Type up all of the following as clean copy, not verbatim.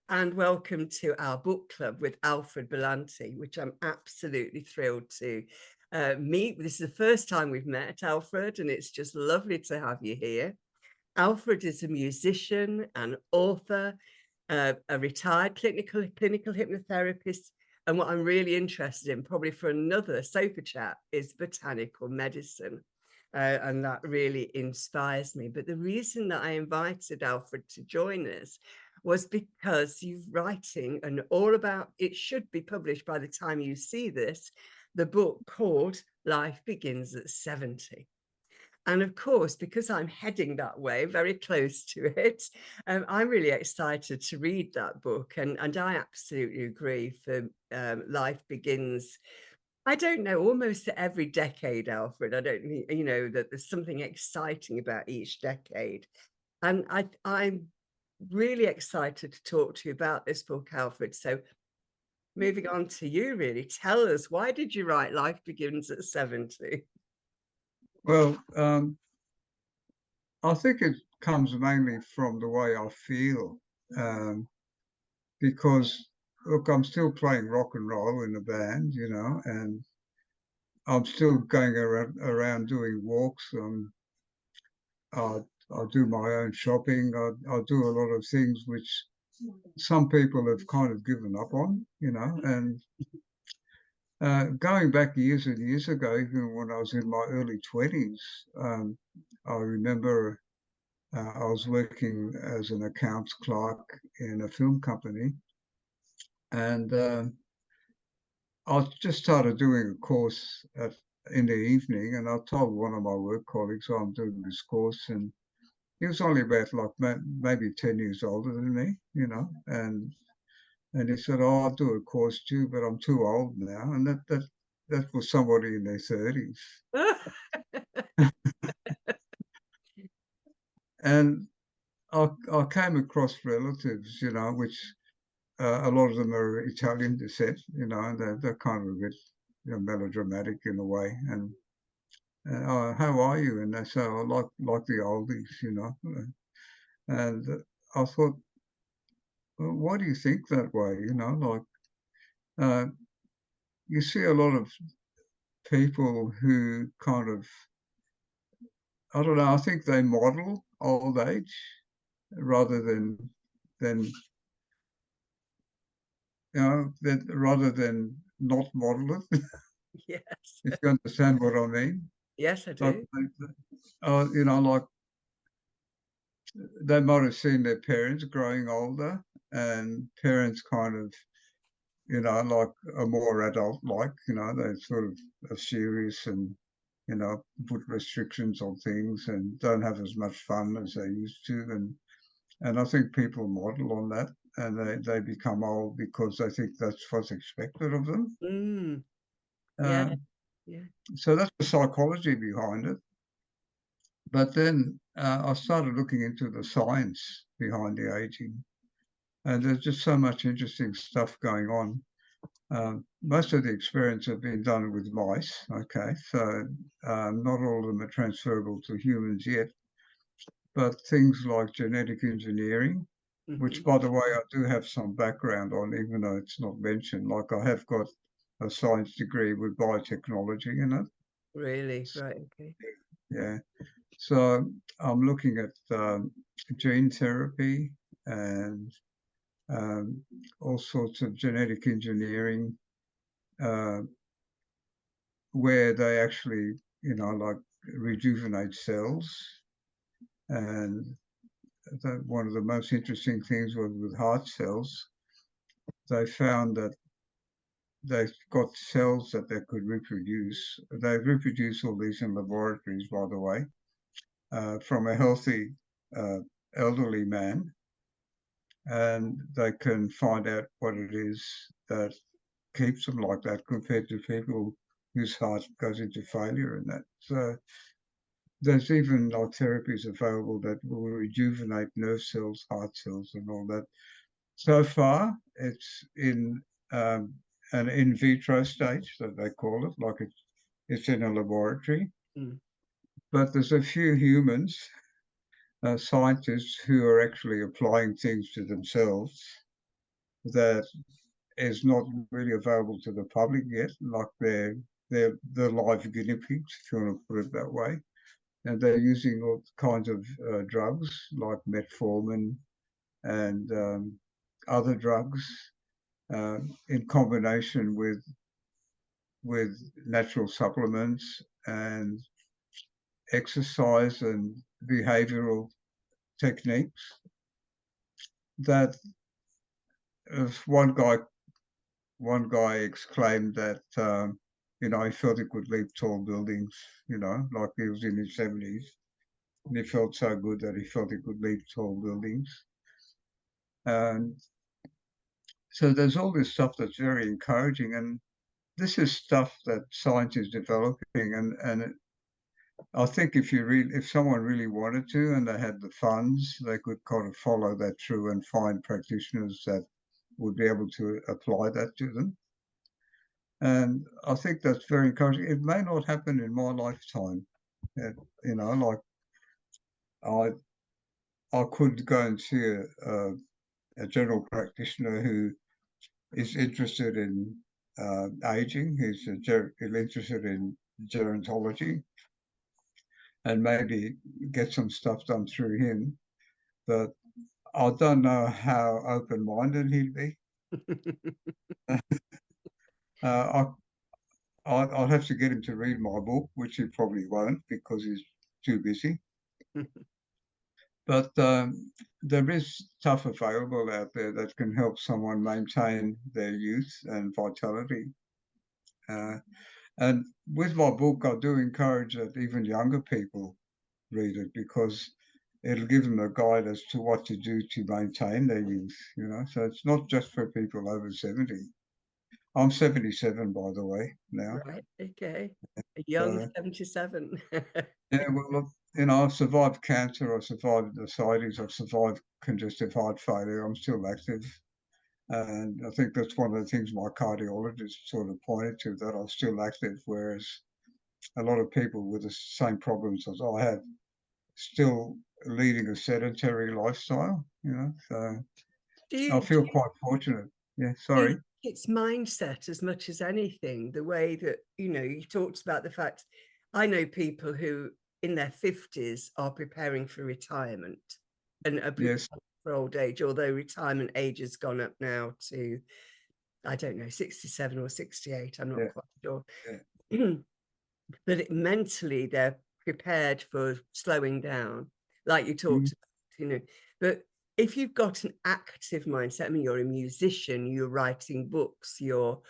and welcome to our book club with Alfred Bellanti, which I'm absolutely thrilled to meet. This is the first time we've met, Alfred, and it's just lovely to have you here. Alfred is a musician, an author, a retired clinical hypnotherapist, and what I'm really interested in, probably for another sofa chat, is botanical medicine. And that really inspires me. But the reason that I invited Alfred to join us was because you're writing and all about, it should be published by the time you see this, the book called Life Begins at 70. And of course, because I'm heading that way, very close to it, I'm really excited to read that book. And I absolutely agree for Life Begins, I don't know, almost at every decade, Alfred. I don't think, that there's something exciting about each decade. And I'm really excited to talk to you about this book, Alfred. So moving on to you, really, tell us, why did you write Life Begins at 70? Well, I think it comes mainly from the way I feel, um, because look, I'm still playing rock and roll in a band, and I'm still going around doing walks. I, I do my own shopping. I do a lot of things which some people have kind of given up on, and going back years and years ago, even when I was in my early 20s, I remember I was working as an accounts clerk in a film company, and I just started doing a course in the evening, and I told one of my work colleagues, "Oh, I'm doing this course," and he was only about like maybe 10 years older than me, and he said, "Oh, I'll do a course too, but I'm too old now," and that was somebody in their 30s, and I came across relatives, which a lot of them are Italian descent, and they're kind of a bit melodramatic in a way. And oh, how are you? And they say, "I like the oldies." And I thought, well, why do you think that way? Like uh, you see a lot of people who kind of, I don't know, I think they model old age rather than rather than not model it. Yes. If you understand what I mean. Yes, I Like, do. like they might have seen their parents growing older, and parents kind of, like are more adult like, they sort of are serious and, put restrictions on things and don't have as much fun as they used to. And I think people model on that, and they become old because they think that's what's expected of them. Mm, yeah, Uh, yeah. so that's the psychology behind it. But then I started looking into the science behind the aging, and there's just so much interesting stuff going on. Most of the experiments have been done with mice, okay, so not all of them are transferable to humans yet, but things like genetic engineering, which, Mhm. by the way, I do have some background on, even though it's not mentioned. Like I have got a science degree with biotechnology in it. Really? Right, okay. Yeah. So I'm looking at gene therapy and um, all sorts of genetic engineering, uh, where they actually, like rejuvenate cells. And one of the most interesting things was with heart cells. They found that they've got cells that they could reproduce. They reproduce all these in laboratories, by the way, from a healthy uh, elderly man, and they can find out what it is that keeps them like that compared to people whose heart goes into failure and that. So there's even like therapies available that will rejuvenate nerve cells, heart cells, and all that. So far, it's in an in vitro stage that they call it, like it's in a laboratory. Mm. But there's a few humans, scientists, who are actually applying things to themselves. that is not really available to the public yet, like they're the live guinea pigs, if you want to put it that way. And they're using all kinds of drugs like metformin and other drugs in combination with natural supplements and exercise and behavioral techniques that if one guy exclaimed that he felt he could leap tall buildings, like he was in his 70s, and he felt so good that he felt he could leap tall buildings. And so there's all this stuff that's very encouraging, and this is stuff that science is developing, I think if someone really wanted to and they had the funds, they could kind of follow that through and find practitioners that would be able to apply that to them. And I think that's very encouraging. It may not happen in my lifetime. Like I I could go and see a general practitioner who is interested in aging. He's interested in gerontology, and maybe get some stuff done through him. But I don't know how open-minded he'd be. I I'll have to get him to read my book, which he probably won't because he's too busy. But there is stuff available out there that can help someone maintain their youth and vitality. And with my book, I do encourage that even younger people read it because it'll give them a guide as to what to do to maintain their youth. So it's not just for people over 70. I'm 77, by the way, now. Right, okay. A young So 77. yeah, well, look, I've survived cancer, I've survived ascites, I've survived congestive heart failure. I'm still active. And I think that's one of the things my cardiologist sort of pointed to, that I'm still active, whereas a lot of people with the same problems as I have still leading a sedentary lifestyle. So Do I you feel quite fortunate. Yeah, do you sorry. think it's mindset as much as anything? The way that, you talked about the fact I know people who in their 50s are preparing for retirement and are preparing Yes, for old age, although retirement age has gone up now to, I don't know, 67 or 68. I'm not yeah, quite sure. yeah. But mentally, they're prepared for slowing down, like you Mhm, talked about. But if you've got an active mindset, I mean, you're a musician, you're writing books, you're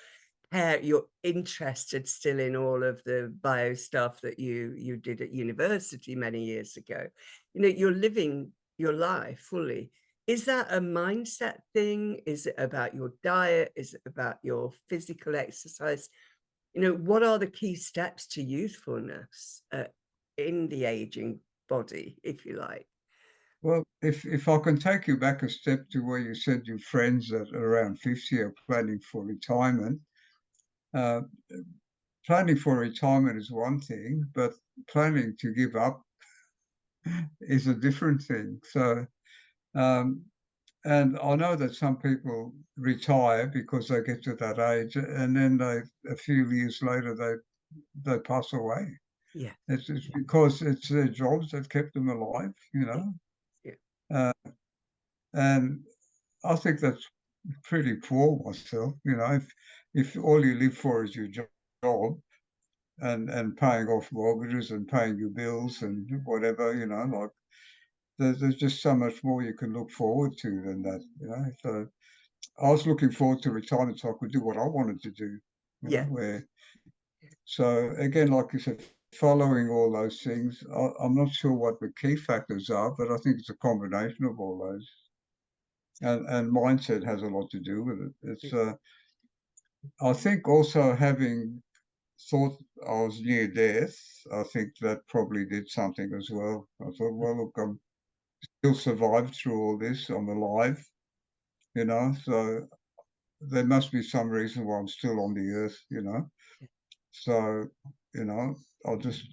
interested still in all of the bio stuff that you did at university many years ago. You're living your life fully. Is that a mindset thing? Is it about your diet? Is it about your physical exercise? What are the key steps to youthfulness in the aging body, if you like? Well, if I can take you back a step to where you said your friends that are around 50 are planning for retirement. Uh, Planning for retirement is one thing, but planning to give up is a different thing. So, um, and I know that some people retire because they get to that age, and then a few years later they pass away. Yeah, It's because it's their jobs that kept them alive, yeah, yeah, uh, and I think that's pretty poor myself. If all you live for is your job and paying off mortgages and paying your bills and whatever, like there's just so much more you can look forward to than that. So I was looking forward to retirement so I could do what I wanted to do, yeah, where so again, like you said, following all those things, I'm not sure what the key factors are, but I think it's a combination of all those. And mindset has a lot to do with it. yeah, I think also having thought I was near death, I think that probably did something as well. I thought, well, look, I'm still survived through all this. I'm alive. So there must be some reason why I'm still on the earth. So, you know, I'll just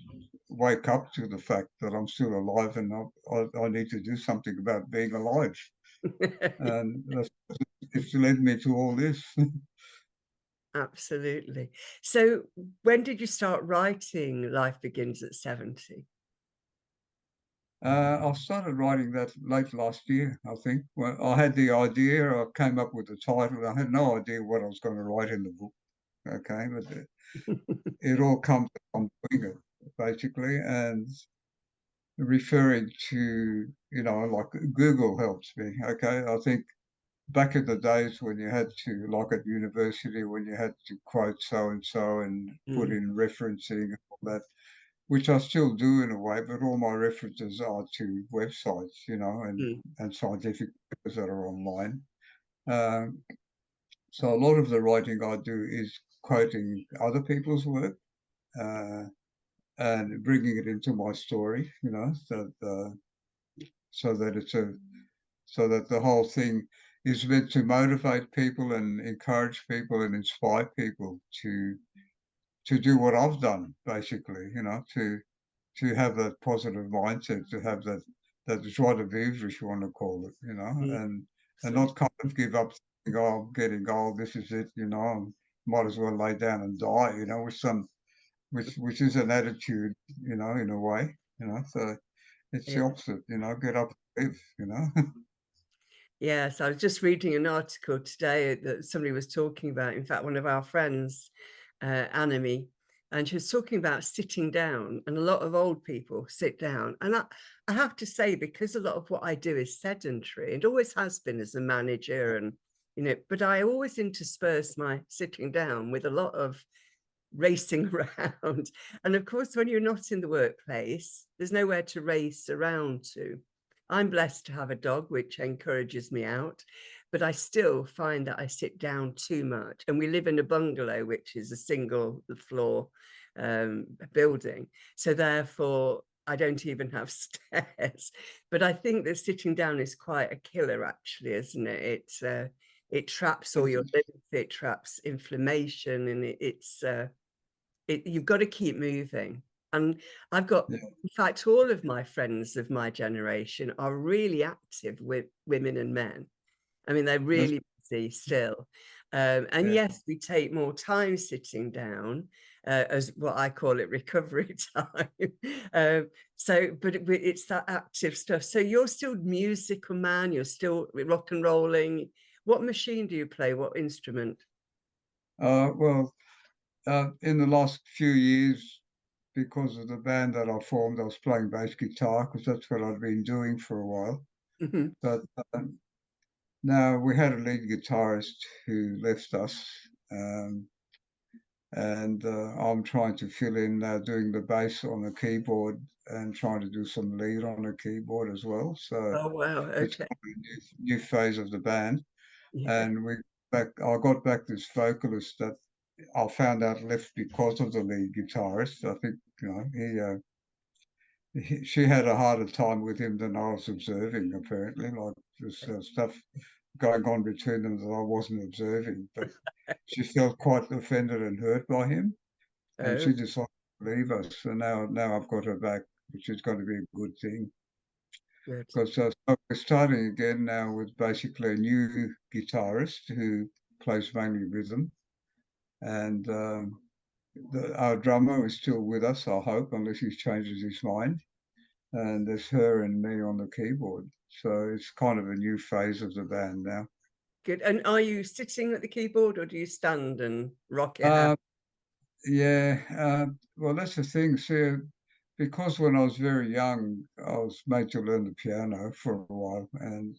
wake up to the fact that I'm still alive and I need to do something about being alive. And it's led me to all this. Absolutely. So when did you start writing Life Begins at 70? I started writing that late last year, I think. Well, I had the idea, I came up with the title. I had no idea what I was going to write in the book. Okay, but it all comes from doing it, basically, and referring to, like Google helps me. Okay, I think back in the days when you had to, like at university, when you had to quote so and so and put Mm, in referencing and all that, which I still do in a way, but all my references are to websites, mm, and scientific papers that are online. Um, so a lot of the writing I do is quoting other people's work uh, and bringing it into my story, so that it's a so that the whole thing is meant to motivate people and encourage people and inspire people to do what I've done, basically, to have that positive mindset, to have that joie de vivre, if you want to call it, mm, and absolutely. not kind of give up, thinking, oh, I'm getting old, this is it, I might as well lay down and die, which is an attitude, in a way, so it's the Yeah. opposite, get up and live. Yes, I was just reading an article today that somebody was talking about, in fact, one of our friends, Anime, and she was talking about sitting down, and a lot of old people sit down. And I have to say, because a lot of what I do is sedentary, it always has been as a manager, and but I always intersperse my sitting down with a lot of racing around. And of course, when you're not in the workplace, there's nowhere to race around to. I'm blessed to have a dog, which encourages me out, but I still find that I sit down too much. And we live in a bungalow, which is a single floor building. So therefore, I don't even have stairs. But I think that sitting down is quite a killer, actually, isn't it? It traps all your lymph, it traps inflammation, and you've got to keep moving. And I've got, Yeah, in fact, all of my friends of my generation are really active with women and men. I mean, they're that's really busy still. And yeah, yes, we take more time sitting down, as what I call it, recovery time. But it's that active stuff. So you're still musical man, you're still rock and rolling. What machine do you play? What instrument? well, in the last few years, because of the band that I formed, I was playing bass guitar because that's what I'd been doing for a while. Mhm. But now we had a lead guitarist who left us, um, and I'm trying to fill in now, doing the bass on the keyboard and trying to do some lead on the keyboard as well. So Oh, wow. it's Okay. kind of a new phase of the band, Yeah. and I got back this vocalist that I found out left because of the lead guitarist. I think she had a harder time with him than I was observing. Apparently, like there's stuff going on between them that I wasn't observing. But she felt quite offended and hurt by him, and Oh, she decided to leave us. So now I've got her back, which is going to be a good thing good. because so we're starting again now with basically a new guitarist who plays mainly rhythm, and our drummer is still with us, I hope, unless he changes his mind. And there's her and me on the keyboard. So it's kind of a new phase of the band now. Good. And are you sitting at the keyboard or do you stand and rock it out? Uh, yeah, well, that's the thing. See, because when I was very young, I was made to learn the piano for a while, and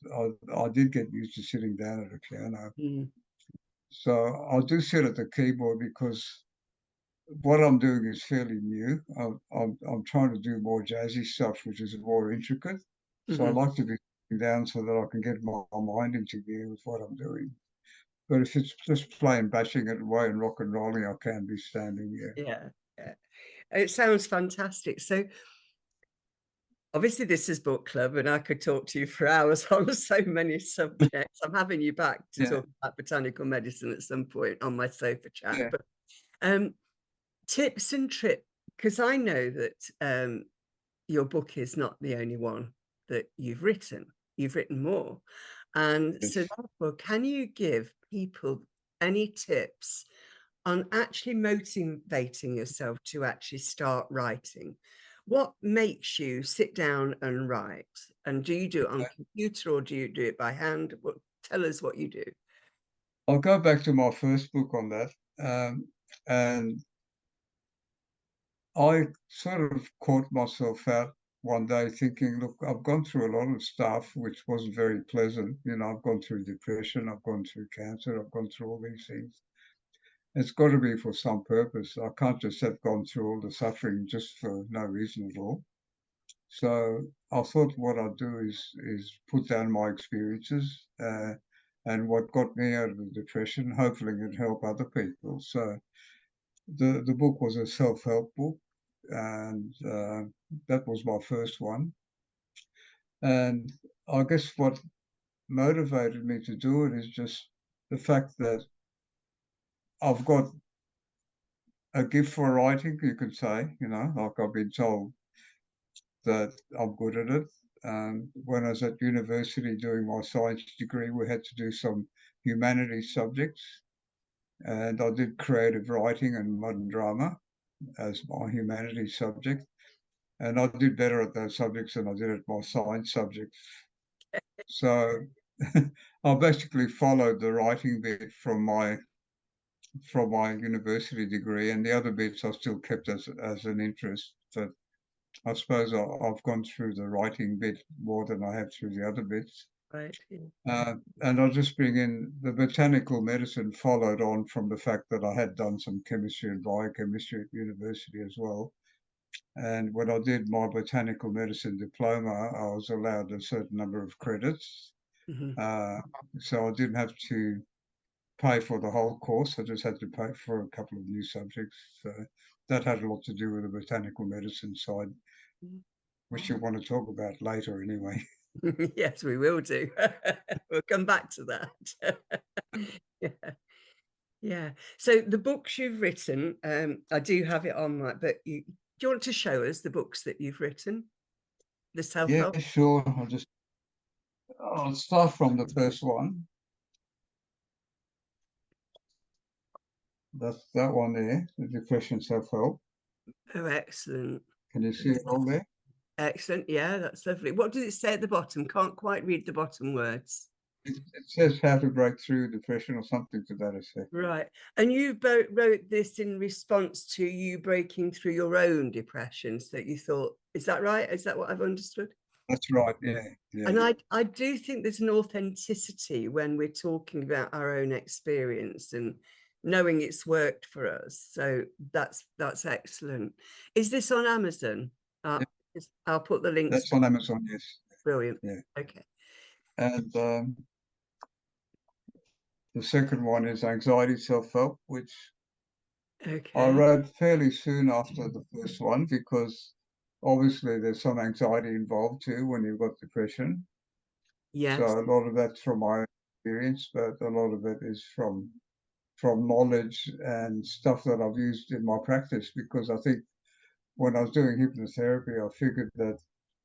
I did get used to sitting down at a piano. Mm, So I do sit at the keyboard because what I'm doing is fairly new. I'm trying to do more jazzy stuff, which is more intricate. So I mhm. like to be sitting down so that I can get my mind into gear with what I'm doing. But if it's just plain bashing it away and rock and rolling, I can be standing, yeah. Yeah. Yeah. It sounds fantastic. So obviously this is book club and I could talk to you for hours on so many subjects. I'm having you back to Yeah, talk about botanical medicine at some point on my sofa chat. yeah. But um tips and tricks, because I know that your book is not the only one that you've written. You've written more. And so Yes. therefore, can you give people any tips on actually motivating yourself to actually start writing? What makes you sit down and write? And do you do it on computer or do you do it by hand? What, tell us what you do. I'll go back to my first book on that. And I sort of caught myself out one day thinking, look, I've gone through a lot of stuff which wasn't very pleasant. You know, I've gone through depression, I've gone through cancer, I've gone through all these things. It's got to be for some purpose. I can't just have gone through all the suffering just for no reason at all. So I thought what I'd do is put down my experiences and what got me out of the depression. Hopefully, it help other people. So the book was a self-help book, and that was my first one. And I guess what motivated me to do it is just the fact that I've got a gift for writing, you could say, you know, like I've been told that I'm good at it. When I was at university doing my science degree, we had to do some humanities subjects, and I did creative writing and modern drama as my humanities subject. And I did better at those subjects than I did at my science subjects. So I basically followed the writing bit from my university degree, and the other bits I still kept as an interest. But I suppose I've gone through the writing bit more than I have through the other bits. Right. Yeah. And I'll just bring in the botanical medicine followed on from the fact that I had done some chemistry and biochemistry at university as well. And when I did my botanical medicine diploma, I was allowed a certain number of credits. Mhm. Uh, so I didn't have to pay for the whole course. I just had to pay for a couple of new subjects. So that had a lot to do with the botanical medicine side, Mhm. which you want to talk about later anyway. Yes, we will do. We'll come back to that. Yeah. Yeah. So the books you've written, I do have it on that, but do you want to show us the books that you've written? The Yeah, self-help? sure. I'll start from the first one. That's that one there, the depression self-help. Oh, excellent. Can you see it all there? Excellent. Yeah, that's lovely. What does it say at the bottom? Can't quite read the bottom words. It says how to break through depression or something to that effect. Right. And you wrote this in response to you breaking through your own depressions that you thought, is that right? Is that what I've understood? That's right. Yeah, yeah, And I do think there's an authenticity when we're talking about our own experience and knowing it's worked for us. So that's excellent. Is this on Amazon? yeah. I'll put the links. That's on Amazon. Yes. Brilliant. Yeah. Okay. And the second one is anxiety self-help, which I Okay. wrote fairly soon after the first one because obviously there's some anxiety involved too when you've got depression. So Yes. a lot of that's from my experience, but a lot of it is from knowledge and stuff that I've used in my practice because I think when I was doing hypnotherapy, I figured that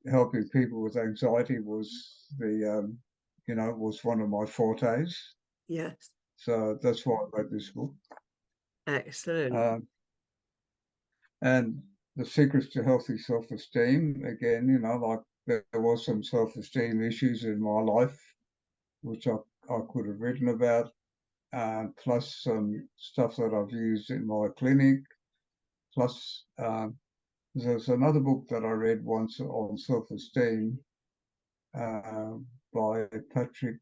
helping people with anxiety was was one of my fortes. Yes. So that's why I wrote this book. Excellent. Um, and the secrets to healthy self-esteem, again, like there was some self-esteem issues in my life, which I could have written about, plus some stuff that I've used in my clinic, plus there's another book that I read once on self-esteem uh, by Patrick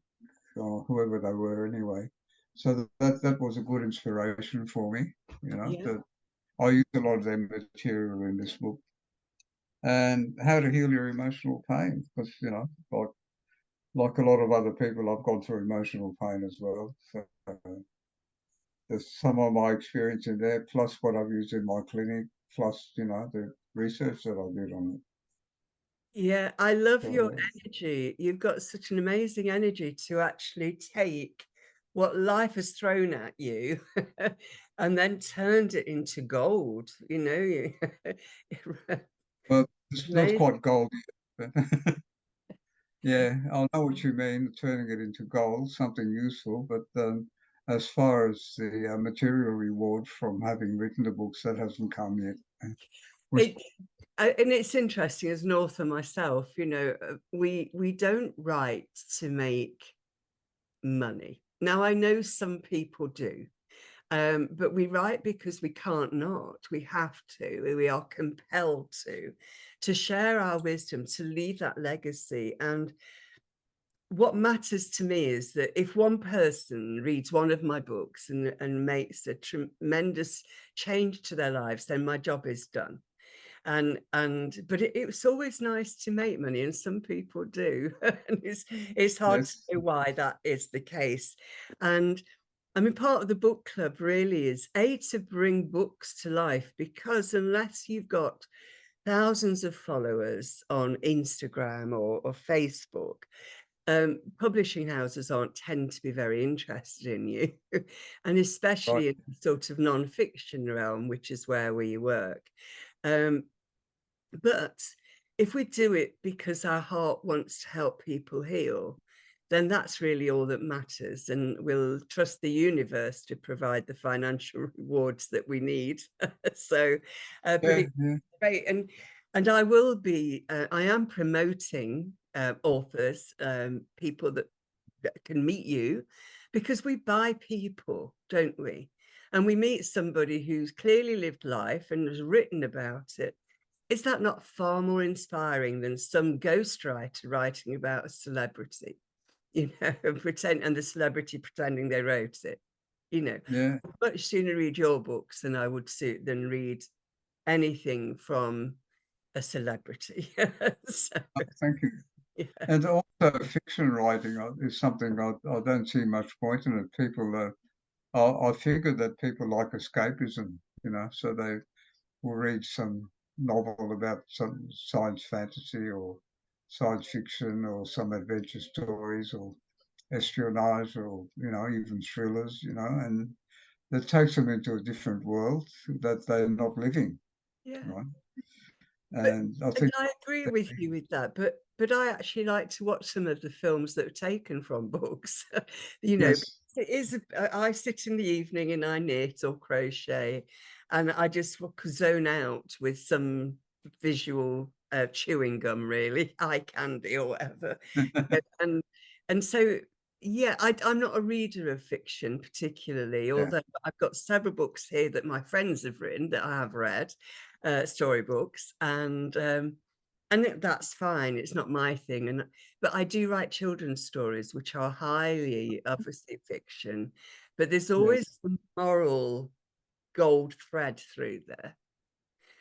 or whoever they were anyway. So that was a good inspiration for me, Yeah. that I used a lot of their material in this book. And how to heal your emotional pain, because, like a lot of other people, I've gone through emotional pain as well. So there's some of my experience in there, plus what I've used in my clinic, plus, the research that I did on it. Yeah, I love your So, energy. You've got such an amazing energy to actually take what life has thrown at you and then turned it into gold, you know. but it's not Amazing. quite gold yet. But Yeah, I know what you mean, turning it into gold, something useful, but as far as the material reward from having written the books, that hasn't come yet. Which, It, and it's interesting as an author myself, we don't write to make money. Now, I know some people do, but we write because we can't not. We have to. We are compelled to share our wisdom, to leave that legacy. And what matters to me is that if one person reads one of my books and makes a tremendous change to their lives, then my job is done. But it's always nice to make money, and some people do. And it's hard to yes, know why that is the case. And I mean, part of the book club really is to bring books to life, because unless you've got thousands of followers on Instagram or Facebook, publishing houses aren't tend to be very interested in you, and right. especially in the sort of non-fiction realm, which is where we work. Um, but if we do it because our heart wants to help people heal, then that's really all that matters. And we'll trust the universe to provide the financial rewards that we need. So, but Yeah, it's yeah, great. And I am promoting authors, people that can meet you, because we buy people, don't we? And we meet somebody who's clearly lived life and has written about it. Is that not far more inspiring than some ghostwriter writing about a celebrity, and the celebrity pretending they wrote it? yeah. I'd much sooner read your books than read anything from a celebrity. So, Thank you. yeah, And also, fiction writing is something I don't see much point in it. People, I figure that people like escapism, so they will read some novel about some science fantasy or science fiction or some adventure stories or espionage or, even thrillers, and that takes them into a different world that they're not living, yeah. right? But And I and think, I agree with you with that, but I actually like to watch some of the films that are taken from books. yes, It is I sit in the evening and I knit or crochet, and I just zone out with some visual chewing gum, really, eye candy or whatever. And so, yeah, I'm not a reader of fiction particularly, yeah, although I've got several books here that my friends have written that I have read, storybooks, and that's fine. It's not my thing, but I do write children's stories, which are highly obviously fiction, but there's yes, always a moral gold thread through there,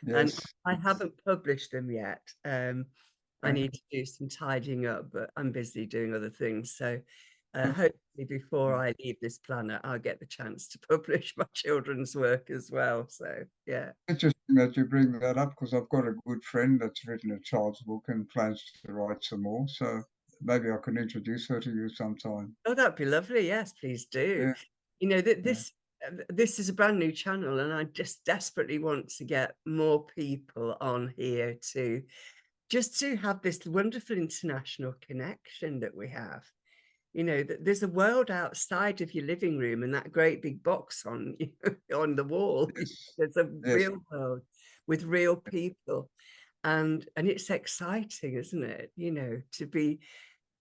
and yes. I haven't published them yet. I Okay. need to do some tidying up, but I'm busy doing other things. So Uh, hopefully before I leave this planet, I'll get the chance to publish my children's work as well. So yeah. Interesting that you bring that up because I've got a good friend that's written a child's book and plans to write some more. So maybe I can introduce her to you sometime. Oh, that'd be lovely. Yes, please do. Yeah, That yeah, this is a brand new channel, and I just desperately want to get more people on here to just to have this wonderful international connection that we have. That there's a world outside of your living room and that great big box on on the wall. yes, There's a yes, real world with real people, and it's exciting, isn't it?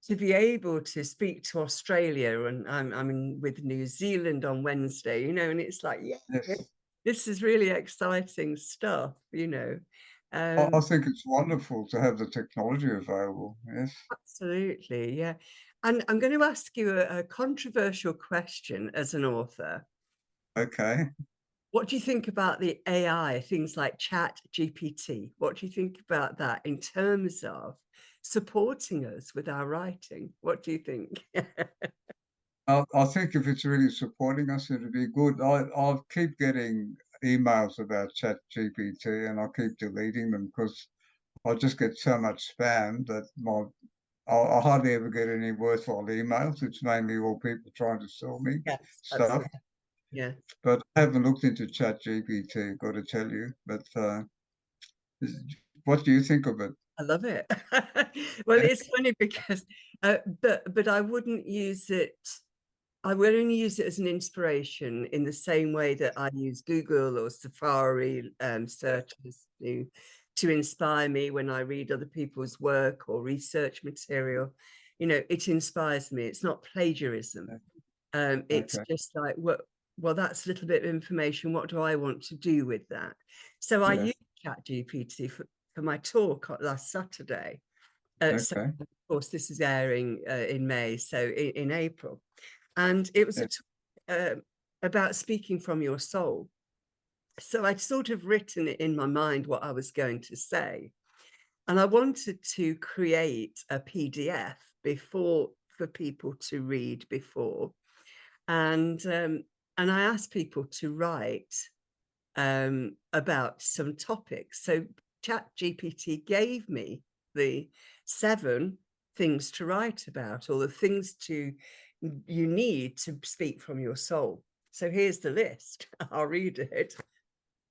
To be able to speak to Australia, and I'm in with New Zealand on Wednesday, and it's like, yeah, yes. this is really exciting stuff. I Um, think it's wonderful to have the technology available. Yes. Absolutely, yeah. And I'm going to ask you a controversial question as an author. Okay. What do you think about the AI, things like Chat GPT? What do you think about that in terms of supporting us with our writing? What do you think? I think if it's really supporting us, it'd be good. I keep getting emails about ChatGPT and I keep deleting them because I just get so much spam that I hardly ever get any worthwhile emails. It's mainly all people trying to sell me Yes, stuff. absolutely. Yeah. But I haven't looked into ChatGPT, got to tell you. But what do you think of it? I love it. Well, it's funny because, but I wouldn't use it. I would only use it as an inspiration in the same way that I use Google or Safari Yeah, searches to inspire me when I read other people's work or research material. You know, it inspires me. It's not plagiarism. yeah, It's okay, just like, what, well, that's a little bit of information. What do I want to do with that? So I yeah, use ChatGPT for my talk last Saturday. So okay, of course, this is airing in May, so in April. And it was yeah, a talk about speaking from your soul. So I'd sort of written it in my mind what I was going to say. And I wanted to create a PDF before for people to read before. And and I asked people to write about some topics. So ChatGPT gave me the 7 things to write about, or the things to you need to speak from your soul. So here's the list. I'll read it.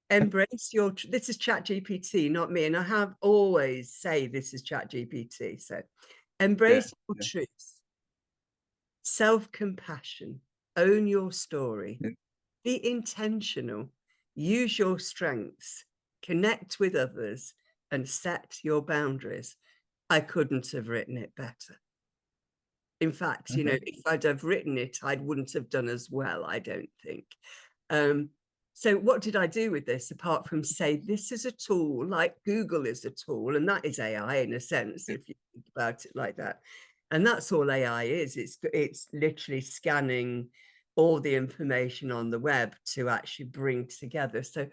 Embrace your this is ChatGPT, not me. And I have always say this is ChatGPT. So yeah, embrace your yeah, truth, self-compassion, own your story, yeah, be intentional, use your strengths, connect with others, and set your boundaries. I couldn't have written it better. In fact, you know, okay, if I'd have written it, I wouldn't have done as well, I don't think. Um, so what did I do with this apart from say this is a tool like Google is a tool, and that is AI in a sense, yeah, if you think about it like that. And that's all AI is. It's literally scanning all the information on the web to actually bring together. So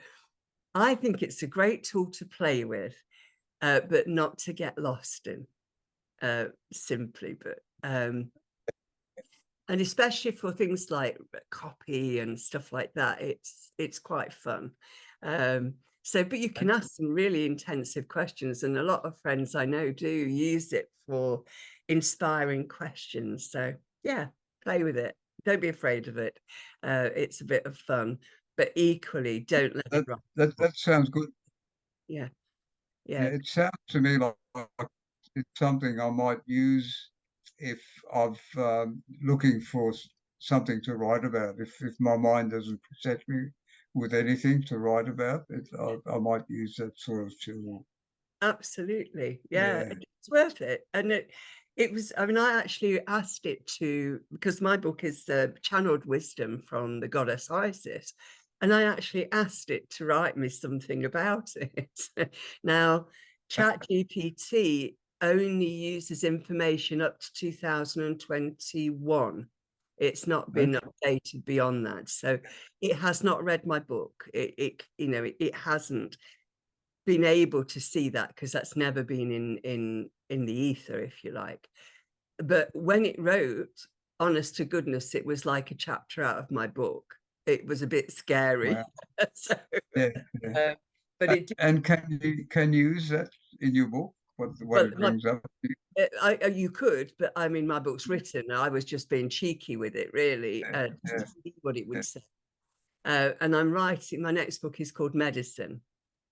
I think it's a great tool to play with, but not to get lost in, simply. But and especially for things like copy and stuff like that, it's quite fun. So, but you can okay. ask some really intensive questions, and a lot of friends I know do use it for inspiring questions. So, yeah, play with it. Don't be afraid of it. It's a bit of fun, but equally, don't let it That run. that sounds good. Yeah, Yeah, yeah, it sounds to me like it's something I might use if I've looking for something to write about. If my mind doesn't present me with anything to write about, I might use that sort of tool. absolutely. Yeah, Yeah, it's worth it. And it was, I mean, I actually asked it to, because my book is channeled wisdom from the goddess Isis, and I actually asked it to write me something about it. Now, ChatGPT only uses information up to 2021. It's not been okay. updated beyond that. So it has not read my book. You know, it hasn't been able to see that because that's never been in the ether, if you like. But when it wrote, honest to goodness, it was like a chapter out of my book. It was a bit scary. Wow. So, Yeah, yeah. uh, but it did, And can you use that in your book? What well, it brings up? you could, but I mean, my book's written. I was just being cheeky with it, really, Yeah, just yeah, to see what it yeah, would say. And I'm writing, my next book is called Medicine.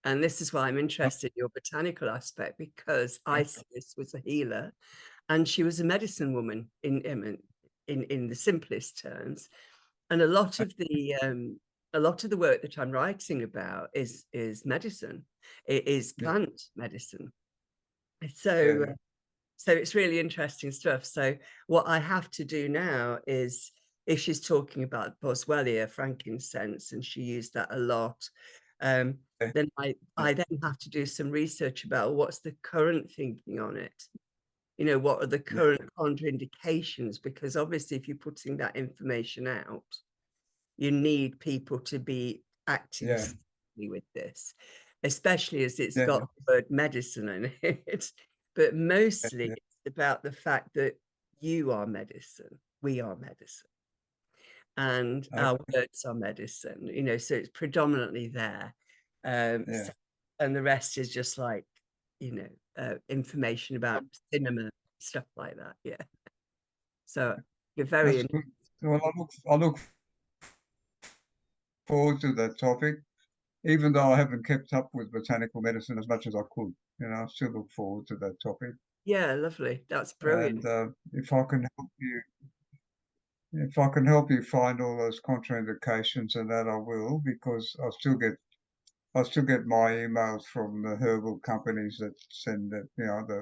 And this is why I'm interested in your botanical aspect, because okay, Isis was a healer and she was a medicine woman in the simplest terms. And a lot of the work that I'm writing about is medicine. It is yeah, plant medicine. yeah, So yeah, so it's really interesting stuff. So what I have to do now is, if she's talking about Boswellia, frankincense, and she used that a lot, um, yeah, then yeah, I then have to do some research about what's the current thinking on it. You know, what are the yeah, current contraindications? Because obviously, if you're putting that information out, you need people to be acting yeah, sensibly with this, especially as it's yeah, got the word medicine in it. But yeah, mostly yeah, it's about the fact that you are medicine, we are medicine, and our okay, words are medicine, you know, so it's predominantly there. yeah. And the rest is just like, you know, information about cinema, stuff like that. Yeah. So you're That's very, good. Well, I look forward to that topic. even though I haven't kept up with botanical medicine as much as I could, I still look forward to that topic. Yeah, lovely. That's And brilliant. if I can help you find all those contraindications, and that I will, because I still get my emails from the herbal companies that send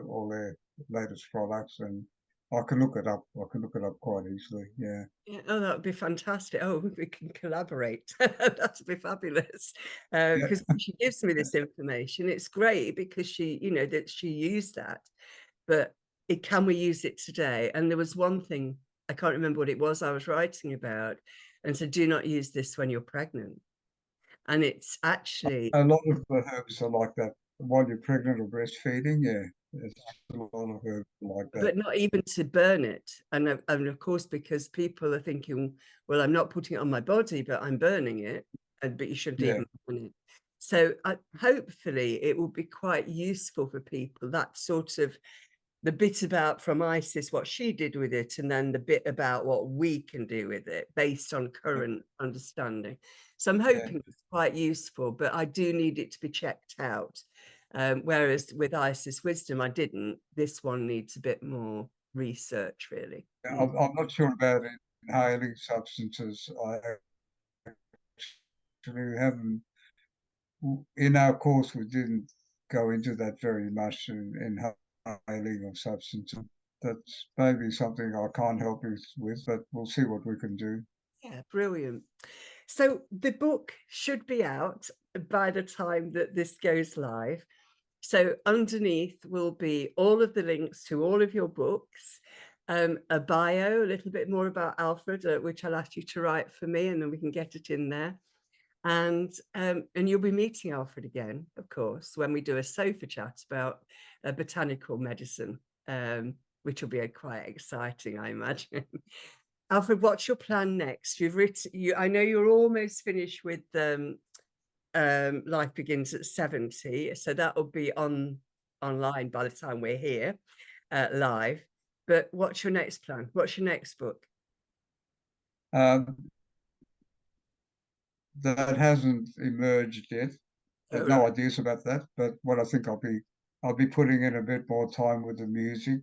all their latest products, and I can look it up. I can look it up quite easily. Yeah, Yeah, oh, that would be fantastic. Oh, we can collaborate. That would be fabulous. yeah. Because she gives me this information, it's great because that she used that, but can we use it today? And there was one thing, I can't remember what it was I was writing about, and so do not use this when you're pregnant. And it's actually, A lot of the herbs are like that while you're pregnant or breastfeeding. Yeah, it's a lot of herbs like that. but not even to burn it. And of course, because people are thinking, well, I'm not putting it on my body, but I'm burning it. But you shouldn't Yeah, even burn it. So hopefully it will be quite useful for people. That sort of the bit about from Isis, what she did with it, and then the bit about what we can do with it based on yeah, current understanding. So I'm yeah. hoping it's quite useful, but I do need it to be checked out. Whereas with Isis Wisdom, I didn't. This one needs a bit more research, really. Mm. I'm not sure about inhaling substances. I actually haven't. In our course, we didn't go into that very much in inhaling of substances. That's maybe something I can't help you with, but we'll see what we can do. Yeah, brilliant. So the book should be out by the time that this goes live. So underneath will be all of the links to all of your books, a bio, a little bit more about Alfred, which I'll ask you to write for me, and then we can get it in there. And you'll be meeting Alfred again, of course, when we do a sofa chat about botanical medicine, which will be quite exciting, I imagine. Alfred, what's your plan next? You've written, I know you're almost finished with Life Begins at 70, so that will be online by the time we're here live. But what's your next plan? What's your next book? Um, that hasn't emerged yet. Oh, No right. ideas about that. But what I think I'll be putting in a bit more time with the music.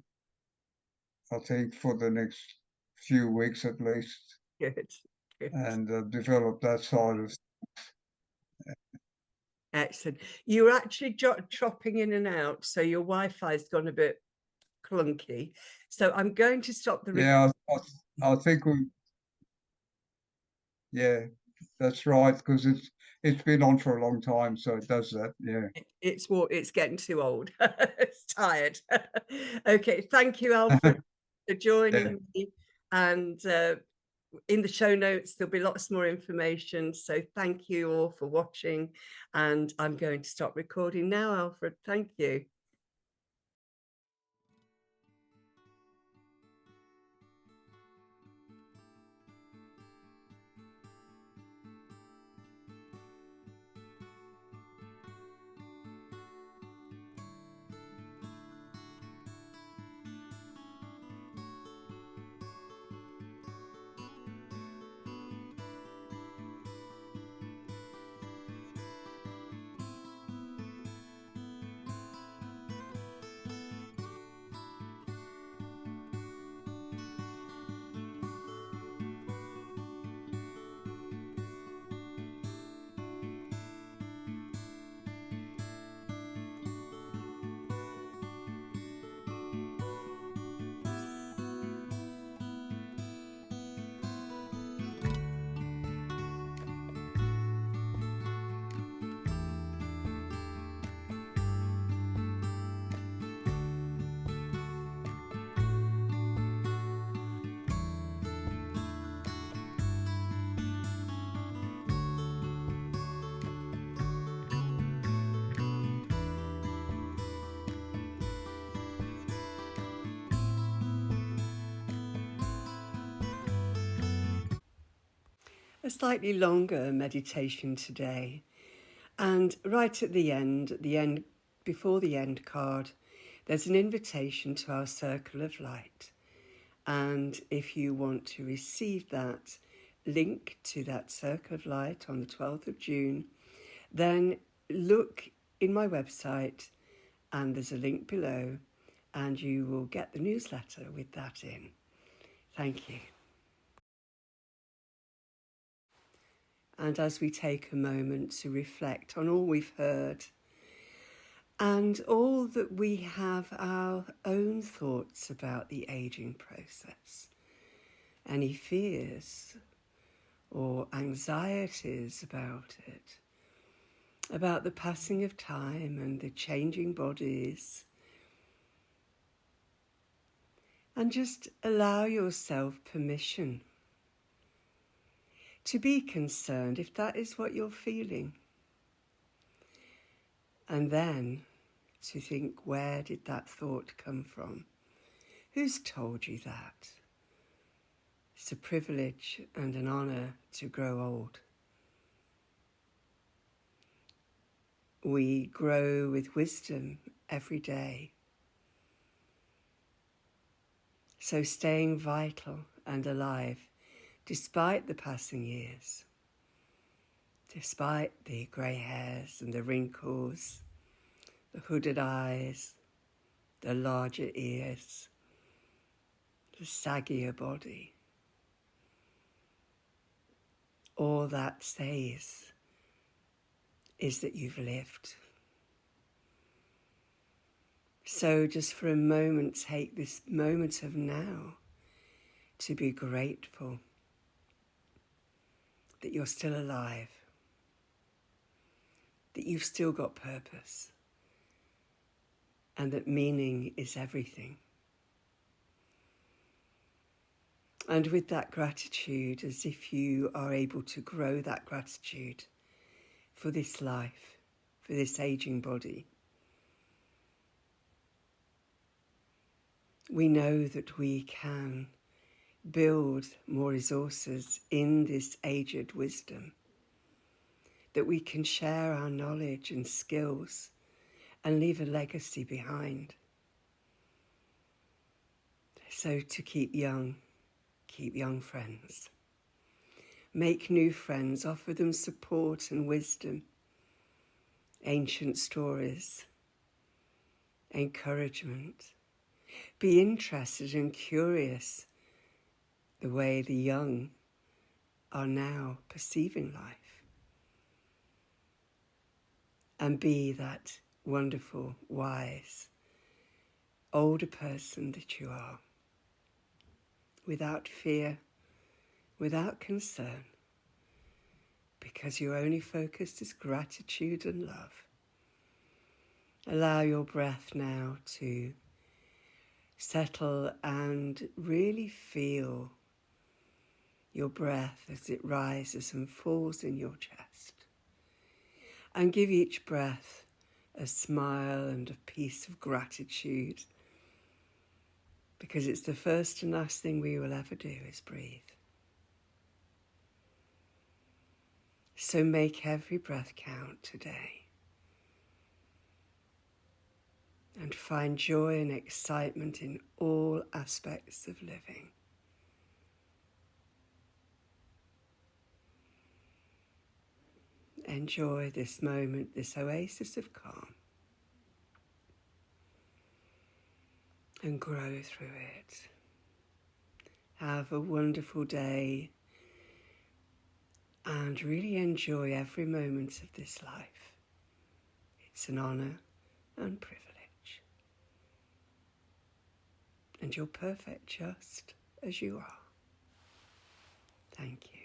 I think for the next few weeks at least, Good, good. and develop that side of. Excellent. You're actually chopping in and out, so your Wi-Fi's gone a bit clunky. So I'm going to stop the recording. Yeah, I think we. Yeah, that's right, because it's been on for a long time, so it does that. Yeah. It's getting too old. It's tired. Okay, thank you, Alfred, for Yeah. joining me. And in the show notes, there'll be lots more information. So thank you all for watching. And I'm going to stop recording now, Alfred. Thank you. A slightly longer meditation today. And right at the end, before the end card, there's an invitation to our circle of light. And if you want to receive that link to that circle of light on the 12th of June, then look in my website and there's a link below and you will get the newsletter with that in. Thank you. And as we take a moment to reflect on all we've heard and all that we have our own thoughts about the aging process, any fears or anxieties about it, about the passing of time and the changing bodies, and just allow yourself permission to be concerned if that is what you're feeling. And then to think, where did that thought come from? Who's told you that? It's a privilege and an honour to grow old. We grow with wisdom every day. So staying vital and alive despite the passing years, despite the grey hairs and the wrinkles, the hooded eyes, the larger ears, the saggier body. All that says is that you've lived. So just for a moment, take this moment of now to be grateful that you're still alive, that you've still got purpose, and that meaning is everything. And with that gratitude, as if you are able to grow that gratitude for this life, for this aging body, we know that we can build more resources in this aged wisdom, that we can share our knowledge and skills and leave a legacy behind. So to keep young friends. Make new friends, offer them support and wisdom, ancient stories, encouragement. Be interested and curious the way the young are now perceiving life. And be that wonderful, wise, older person that you are, without fear, without concern, because your only focus is gratitude and love. Allow your breath now to settle and really feel your breath as it rises and falls in your chest. And give each breath a smile and a piece of gratitude, because it's the first and last thing we will ever do is breathe. So make every breath count today. And find joy and excitement in all aspects of living. Enjoy this moment, this oasis of calm, and grow through it. Have a wonderful day and really enjoy every moment of this life. It's an honour and privilege. And you're perfect just as you are. Thank you.